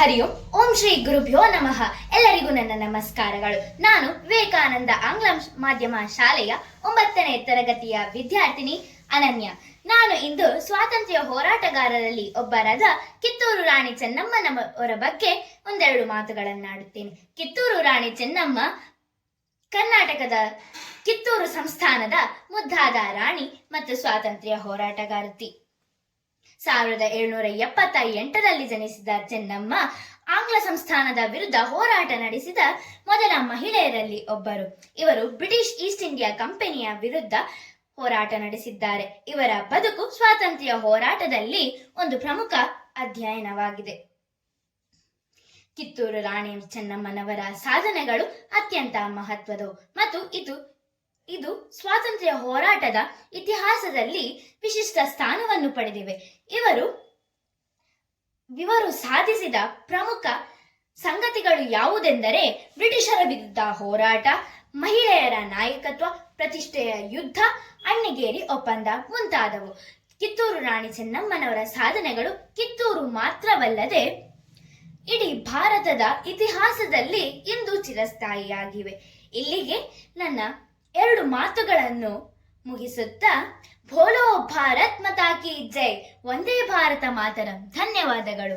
ಹರಿ ಓಂ. ಓಂ ಶ್ರೀ ಗುರುಭ್ಯೋ ನಮಃ. ಎಲ್ಲರಿಗೂ ನನ್ನ ನಮಸ್ಕಾರಗಳು. ನಾನು ವಿವೇಕಾನಂದ ಆಂಗ್ಲ ಮಾಧ್ಯಮ ಶಾಲೆಯ 9ನೇ ತರಗತಿಯ ವಿದ್ಯಾರ್ಥಿನಿ ಅನನ್ಯ. ನಾನು ಇಂದು ಸ್ವಾತಂತ್ರ್ಯ ಹೋರಾಟಗಾರರಲ್ಲಿ ಒಬ್ಬರಾದ ಕಿತ್ತೂರು ರಾಣಿ ಚೆನ್ನಮ್ಮನವರ ಬಗ್ಗೆ ಒಂದೆರಡು ಮಾತುಗಳನ್ನಾಡುತ್ತೇನೆ. ಕಿತ್ತೂರು ರಾಣಿ ಚೆನ್ನಮ್ಮ ಕರ್ನಾಟಕದ ಕಿತ್ತೂರು ಸಂಸ್ಥಾನದ ಮುದ್ದಾದ ರಾಣಿ ಮತ್ತು ಸ್ವಾತಂತ್ರ್ಯ ಹೋರಾಟಗಾರ್ತಿ. 1778ರಲ್ಲಿ ಜನಿಸಿದ ಚೆನ್ನಮ್ಮ ಆಂಗ್ಲ ಸಂಸ್ಥಾನದ ವಿರುದ್ಧ ಹೋರಾಟ ನಡೆಸಿದ ಮೊದಲ ಮಹಿಳೆಯರಲ್ಲಿ ಒಬ್ಬರು. ಇವರು ಬ್ರಿಟಿಷ್ ಈಸ್ಟ್ ಇಂಡಿಯಾ ಕಂಪನಿಯ ವಿರುದ್ಧ ಹೋರಾಟ ನಡೆಸಿದ್ದಾರೆ. ಇವರ ಬದುಕು ಸ್ವಾತಂತ್ರ್ಯ ಹೋರಾಟದಲ್ಲಿ ಒಂದು ಪ್ರಮುಖ ಅಧ್ಯಯನವಾಗಿದೆ. ಕಿತ್ತೂರು ರಾಣಿ ಚೆನ್ನಮ್ಮನವರ ಸಾಧನೆಗಳು ಅತ್ಯಂತ ಮಹತ್ವದವು ಮತ್ತು ಇದು ಸ್ವಾತಂತ್ರ್ಯ ಹೋರಾಟದ ಇತಿಹಾಸದಲ್ಲಿ ವಿಶಿಷ್ಟ ಸ್ಥಾನವನ್ನು ಪಡೆದಿವೆ. ಇವರು ಸಾಧಿಸಿದ ಪ್ರಮುಖ ಸಂಗತಿಗಳು ಯಾವುದೆಂದರೆ ಬ್ರಿಟಿಷರ ವಿರುದ್ಧ ಹೋರಾಟ, ಮಹಿಳೆಯರ ನಾಯಕತ್ವ, ಪ್ರತಿಷ್ಠೆಯ ಯುದ್ಧ, ಅಣ್ಣಿಗೇರಿ ಒಪ್ಪಂದ ಮುಂತಾದವು. ಕಿತ್ತೂರು ರಾಣಿ ಚೆನ್ನಮ್ಮನವರ ಸಾಧನೆಗಳು ಕಿತ್ತೂರು ಮಾತ್ರವಲ್ಲದೆ ಇಡೀ ಭಾರತದ ಇತಿಹಾಸದಲ್ಲಿ ಇಂದು ಚಿರಸ್ಥಾಯಿಯಾಗಿವೆ. ಇಲ್ಲಿಗೆ ನನ್ನ 2 ಮಾತುಗಳನ್ನು ಮುಗಿಸುತ್ತಾ ಬೋಲೋ ಭಾರತ್ ಮಾತಾ ಕಿ ಜೈ, ವಂದೇ ಭಾರತ ಮಾತರಂ. ಧನ್ಯವಾದಗಳು.